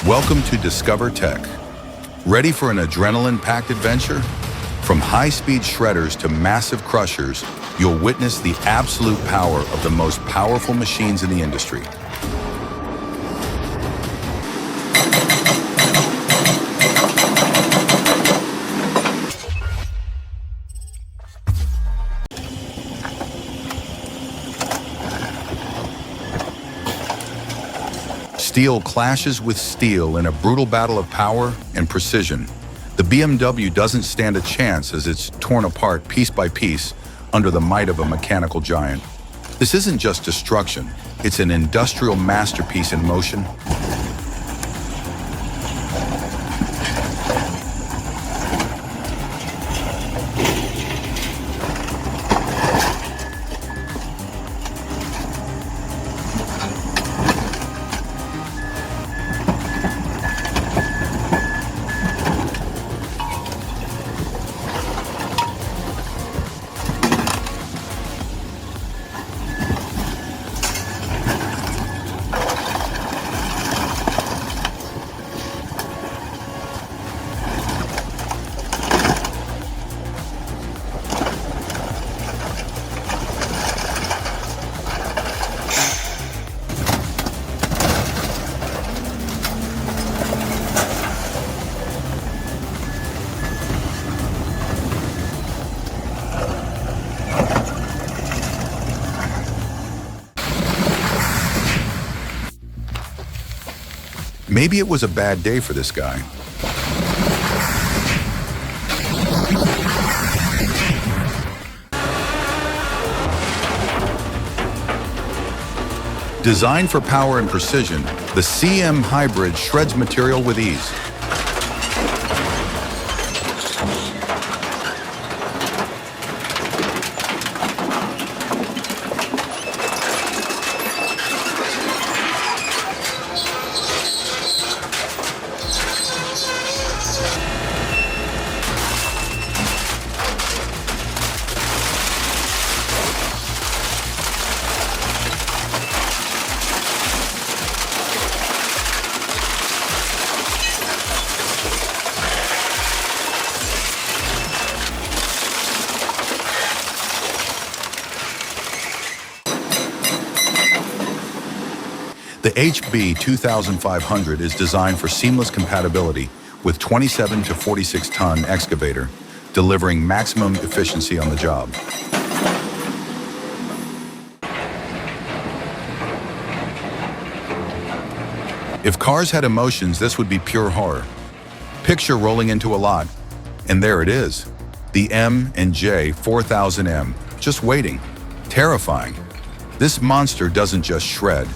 Welcome to Discover Tech. Ready for an adrenaline-packed adventure? From high-speed shredders to massive crushers, you'll witness the absolute power of the most powerful machines in the industry. Steel clashes with steel in a brutal battle of power and precision. The BMW doesn't stand a chance as it's torn apart piece by piece under the might of a mechanical giant. This isn't just destruction, it's an industrial masterpiece in motion. Maybe it was a bad day for this guy. Designed for power and precision, the CM Hybrid shreds material with ease. The HB 2500 is designed for seamless compatibility with 27 to 46 ton excavator, delivering maximum efficiency on the job. If cars had emotions, this would be pure horror. Picture rolling into a lot, and there it is, the M and J 4000M, just waiting. Terrifying. This monster doesn't just shred.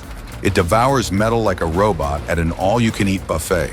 It devours metal like a robot at an all-you-can-eat buffet.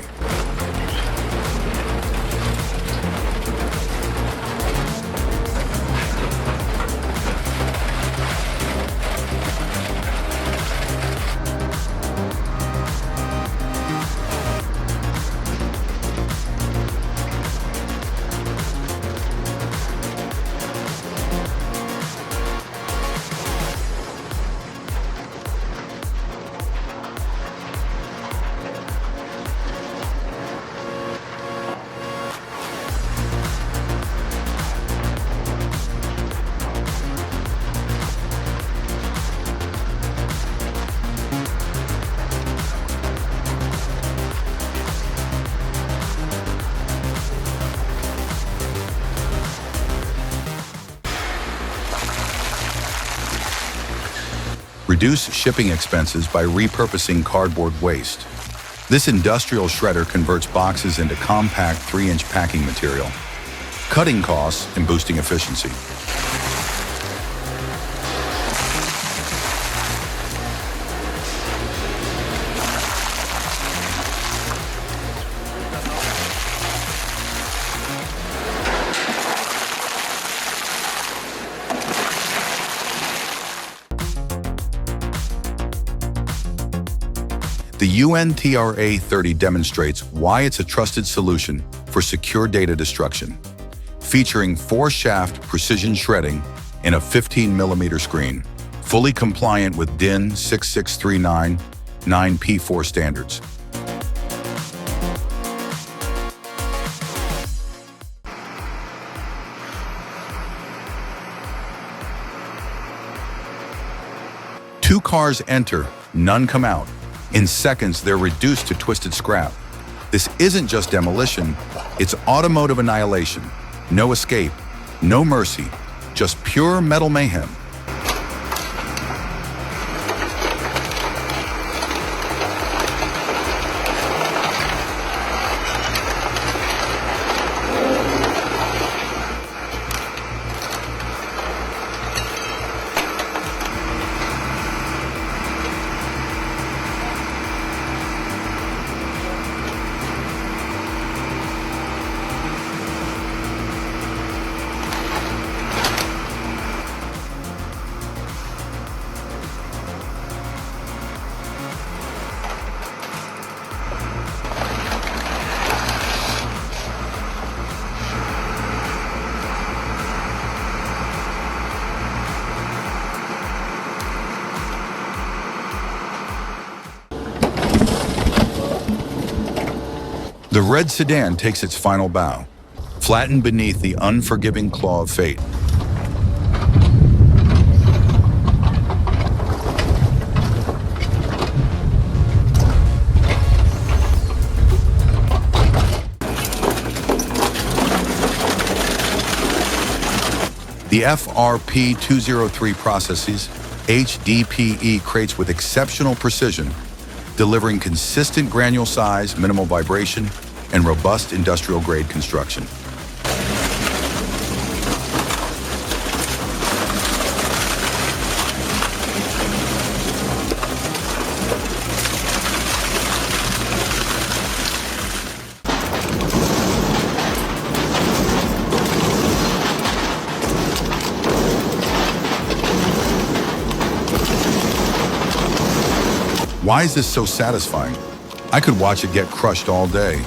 Reduce shipping expenses by repurposing cardboard waste. This industrial shredder converts boxes into compact 3-inch packing material, cutting costs and boosting efficiency. The UNTRA-30 demonstrates why it's a trusted solution for secure data destruction, featuring 4-shaft precision shredding and a 15mm screen, fully compliant with DIN 6639 9P4 standards. 2 cars enter, none come out. In seconds, they're reduced to twisted scrap. This isn't just demolition, it's automotive annihilation. No escape, no mercy, just pure metal mayhem. The red sedan takes its final bow, flattened beneath the unforgiving claw of fate. The FRP-203 processes HDPE crates with exceptional precision, delivering consistent granule size, minimal vibration, and robust industrial-grade construction. Why is this so satisfying? I could watch it get crushed all day.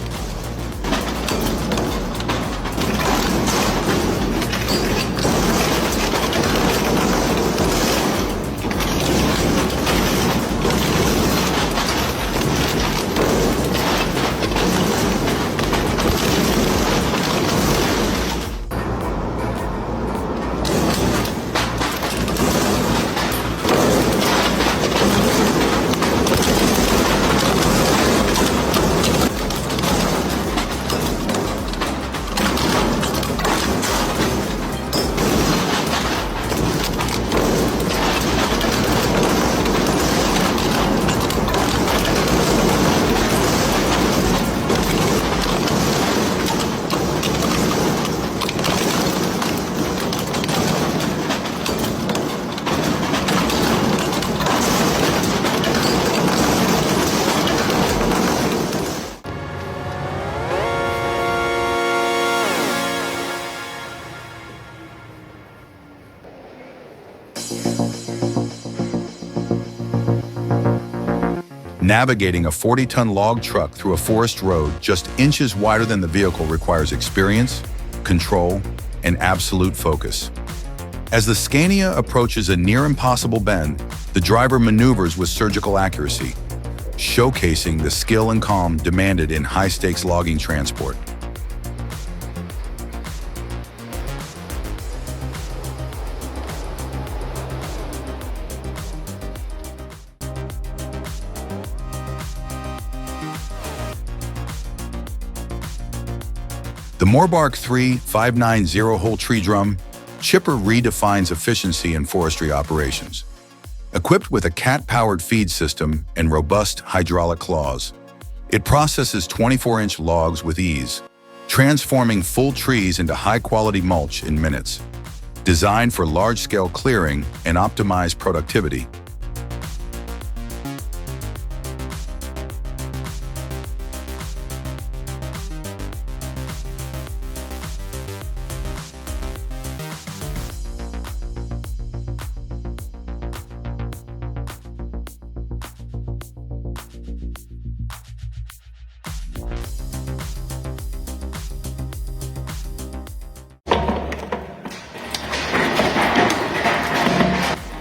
Navigating a 40-ton log truck through a forest road just inches wider than the vehicle requires experience, control, and absolute focus. As the Scania approaches a near-impossible bend, the driver maneuvers with surgical accuracy, showcasing the skill and calm demanded in high-stakes logging transport. The Morbark 3 590-hole tree drum chipper redefines efficiency in forestry operations. Equipped with a cat-powered feed system and robust hydraulic claws, it processes 24-inch logs with ease, transforming full trees into high-quality mulch in minutes. Designed for large-scale clearing and optimized productivity,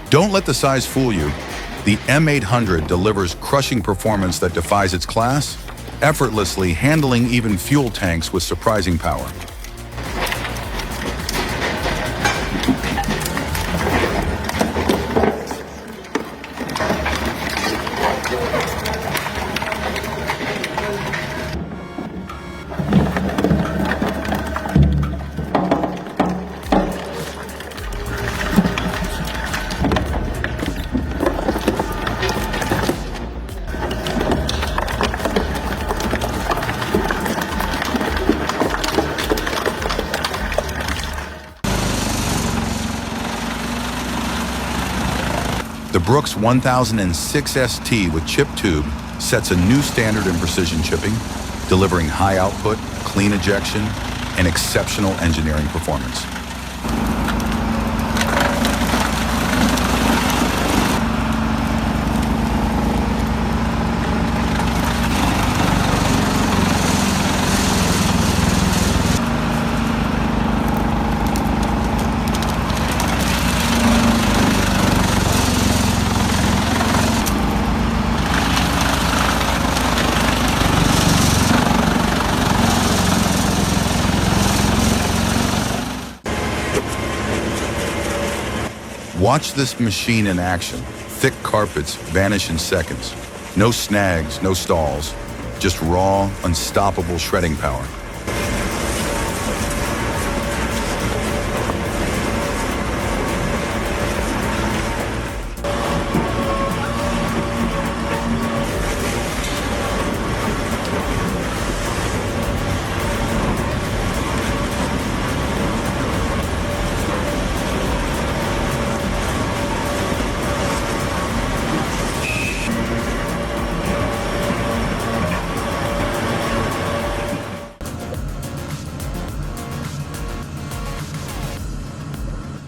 don't let the size fool you. The M800 delivers crushing performance that defies its class, effortlessly handling even fuel tanks with surprising power. Brooks 1006 ST with chip tube sets a new standard in precision chipping, delivering high output, clean ejection, and exceptional engineering performance. Watch this machine in action. Thick carpets vanish in seconds. No snags, no stalls, just raw, unstoppable shredding power.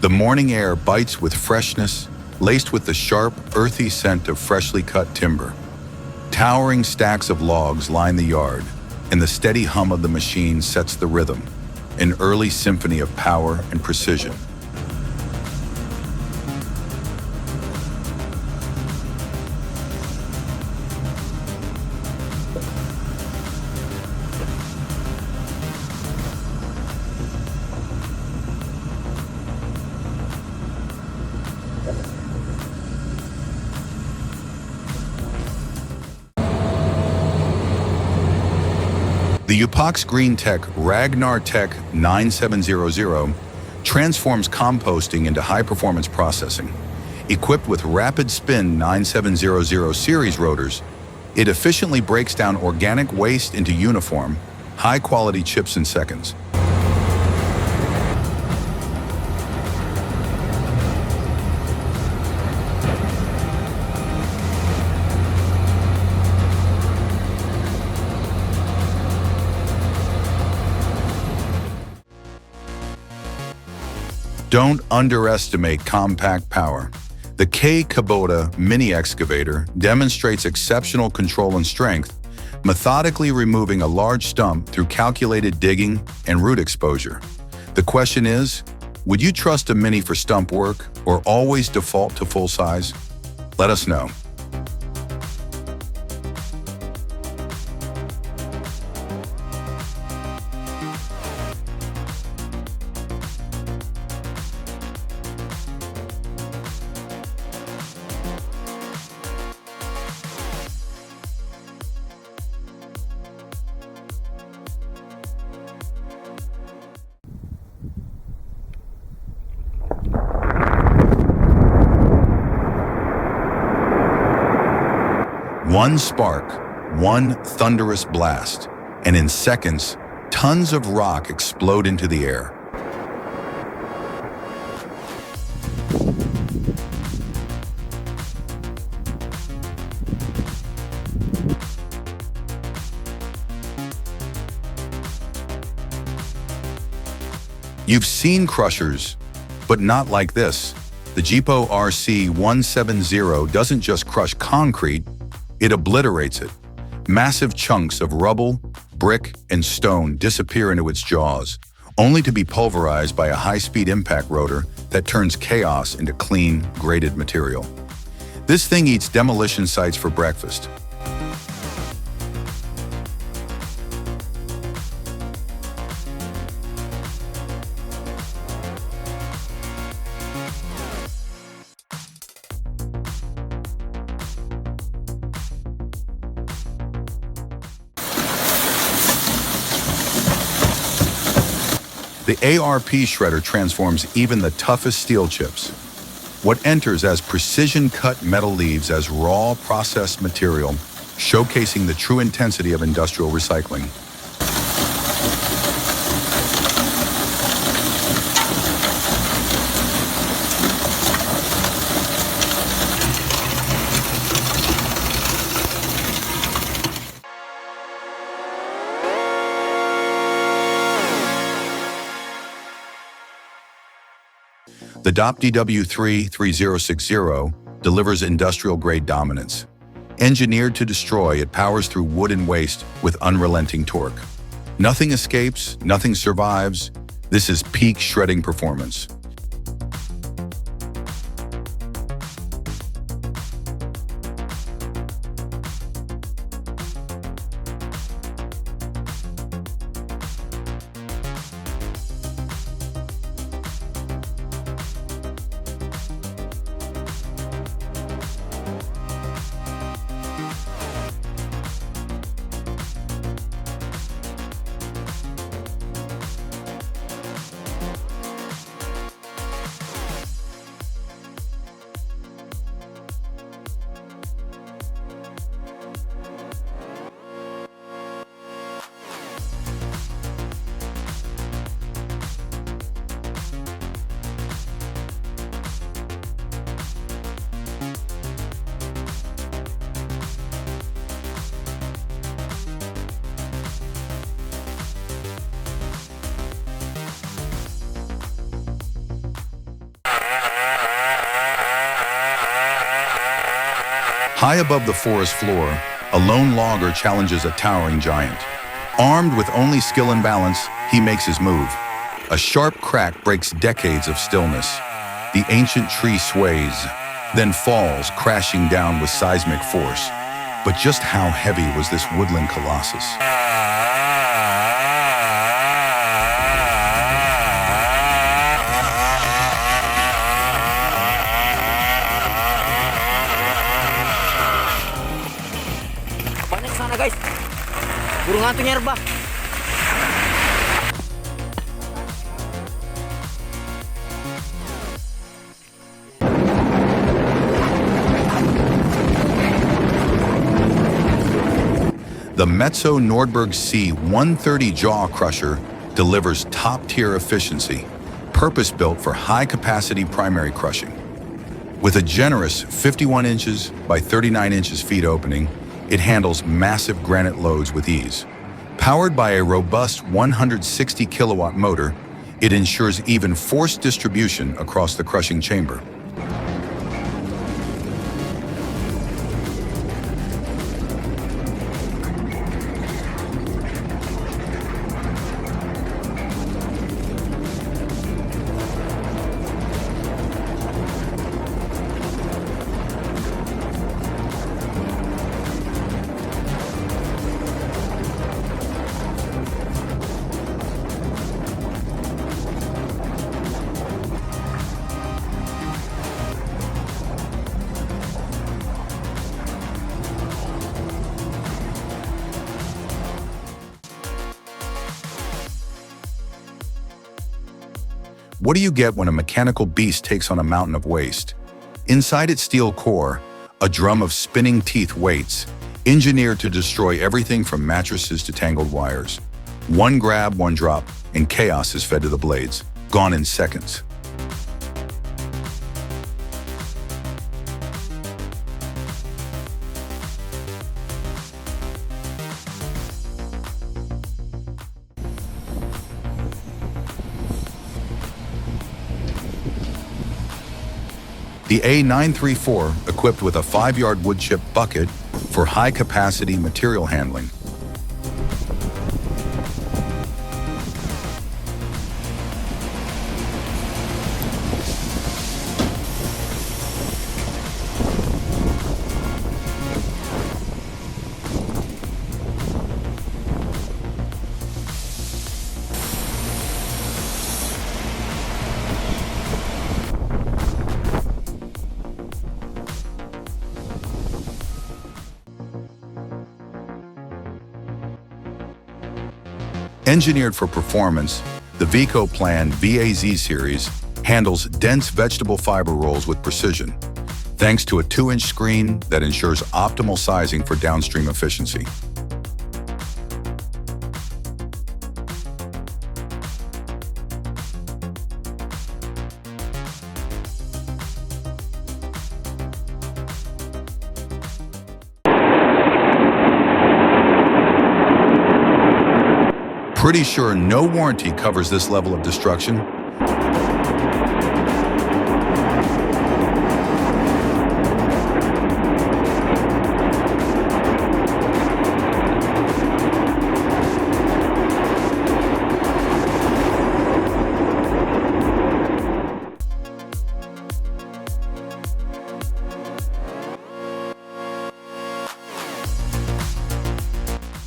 The morning air bites with freshness, laced with the sharp, earthy scent of freshly cut timber. Towering stacks of logs line the yard, and the steady hum of the machine sets the rhythm, an early symphony of power and precision. The Upox Green Tech Ragnar Tech 9700 transforms composting into high-performance processing. Equipped with rapid spin 9700 series rotors, it efficiently breaks down organic waste into uniform, high-quality chips in seconds. Don't underestimate compact power. The K Kubota mini excavator demonstrates exceptional control and strength, methodically removing a large stump through calculated digging and root exposure. The question is, would you trust a mini for stump work or always default to full size? Let us know. One spark, one thunderous blast, and in seconds, tons of rock explode into the air. You've seen crushers, but not like this. The Jeepo RC 170 doesn't just crush concrete, it obliterates it. Massive chunks of rubble, brick, and stone disappear into its jaws, only to be pulverized by a high-speed impact rotor that turns chaos into clean, graded material. This thing eats demolition sites for breakfast. The ARP shredder transforms even the toughest steel chips. What enters as precision-cut metal leaves as raw processed material, showcasing the true intensity of industrial recycling. The DWP-3060 delivers industrial-grade dominance. Engineered to destroy, it powers through wood and waste with unrelenting torque. Nothing escapes, nothing survives. This is peak shredding performance. High above the forest floor, a lone logger challenges a towering giant. Armed with only skill and balance, he makes his move. A sharp crack breaks decades of stillness. The ancient tree sways, then falls, crashing down with seismic force. But just how heavy was this woodland colossus? Sana guys, burung hantu nyerba. The Metso Nordberg C-130 jaw crusher delivers top-tier efficiency, purpose-built for high-capacity primary crushing. With a generous 51 inches by 39 inches feet opening, it handles massive granite loads with ease. Powered by a robust 160 kilowatt motor, it ensures even force distribution across the crushing chamber. What do you get when a mechanical beast takes on a mountain of waste? Inside its steel core, a drum of spinning teeth waits, engineered to destroy everything from mattresses to tangled wires. One grab, one drop, and chaos is fed to the blades, gone in seconds. The A934, equipped with a 5-yard wood chip bucket for high-capacity material handling. Engineered for performance, the Vico Plan VAZ series handles dense vegetable fiber rolls with precision, thanks to a 2-inch screen that ensures optimal sizing for downstream efficiency. Pretty sure no warranty covers this level of destruction.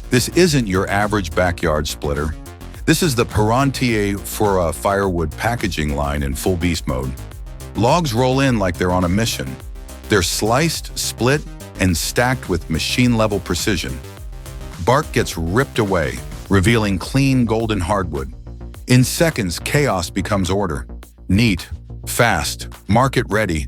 This isn't your average backyard splitter. This is the Parantier for a firewood packaging line in full beast mode. Logs roll in like they're on a mission. They're sliced, split, and stacked with machine-level precision. Bark gets ripped away, revealing clean golden hardwood. In seconds, chaos becomes order. Neat, fast, market-ready.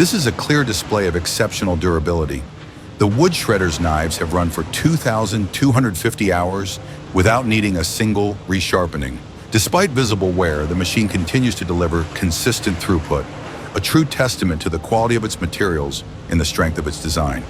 This is a clear display of exceptional durability. The wood shredder's knives have run for 2,250 hours without needing a single resharpening. Despite visible wear, the machine continues to deliver consistent throughput, a true testament to the quality of its materials and the strength of its design.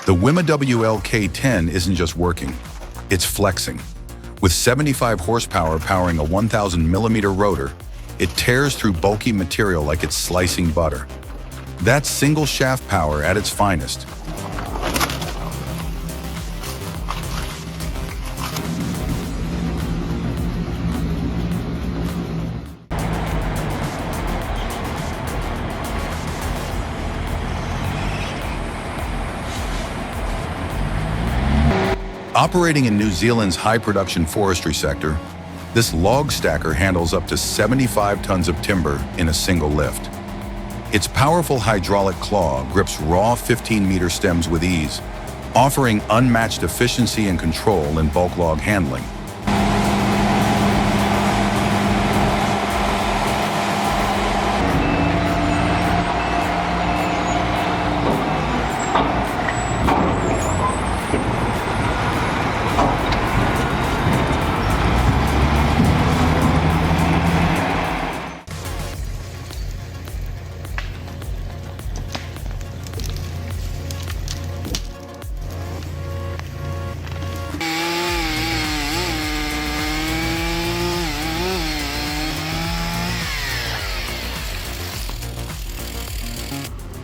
The Wima WLK-10 isn't just working, it's flexing. With 75 horsepower powering a 1,000 millimeter rotor, it tears through bulky material like it's slicing butter. That's single shaft power at its finest. Operating in New Zealand's high-production forestry sector, this log stacker handles up to 75 tons of timber in a single lift. Its powerful hydraulic claw grips raw 15-meter stems with ease, offering unmatched efficiency and control in bulk log handling.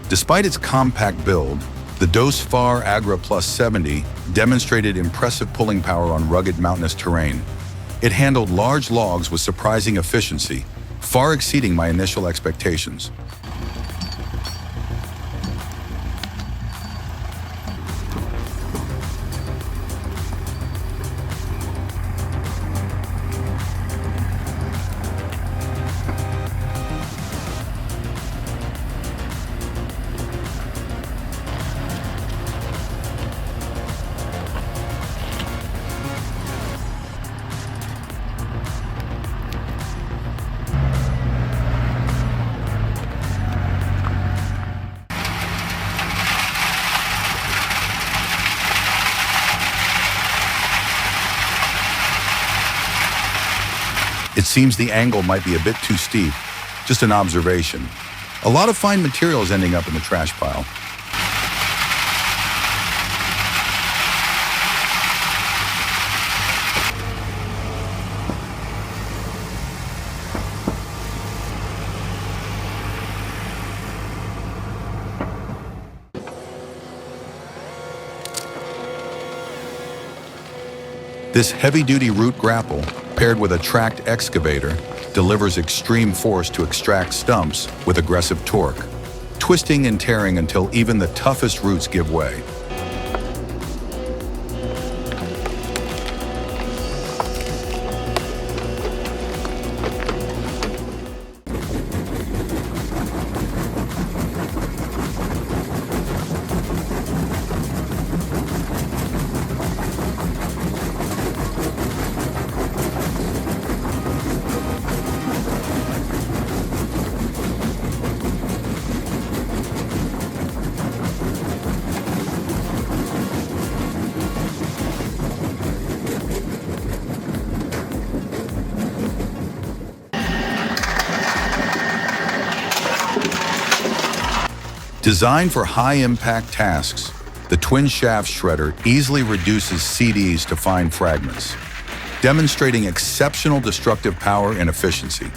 Despite its compact build, the Dos Far Agra Plus 70 demonstrated impressive pulling power on rugged mountainous terrain. It handled large logs with surprising efficiency, far exceeding my initial expectations. It seems the angle might be a bit too steep, just an observation. A lot of fine materials ending up in the trash pile. This heavy-duty root grapple, paired with a tracked excavator, delivers extreme force to extract stumps with aggressive torque, twisting and tearing until even the toughest roots give way. Designed for high-impact tasks, the twin-shaft shredder easily reduces CDs to fine fragments, demonstrating exceptional destructive power and efficiency.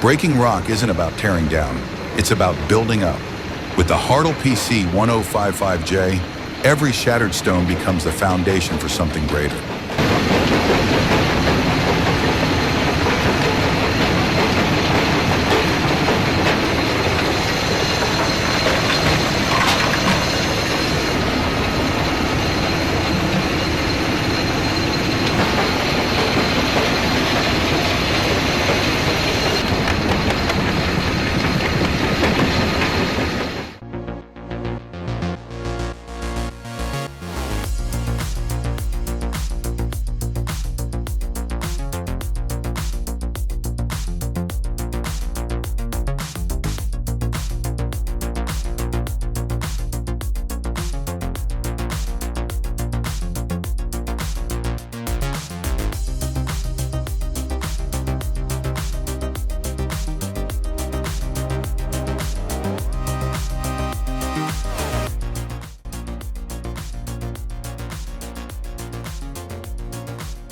Breaking rock isn't about tearing down, it's about building up. With the Hartle PC 1055J, every shattered stone becomes the foundation for something greater.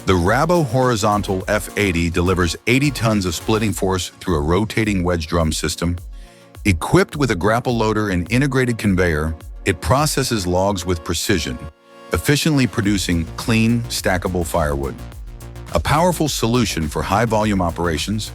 The Rabo Horizontal F80 delivers 80 tons of splitting force through a rotating wedge drum system. Equipped with a grapple loader and integrated conveyor, it processes logs with precision, efficiently producing clean, stackable firewood. A powerful solution for high-volume operations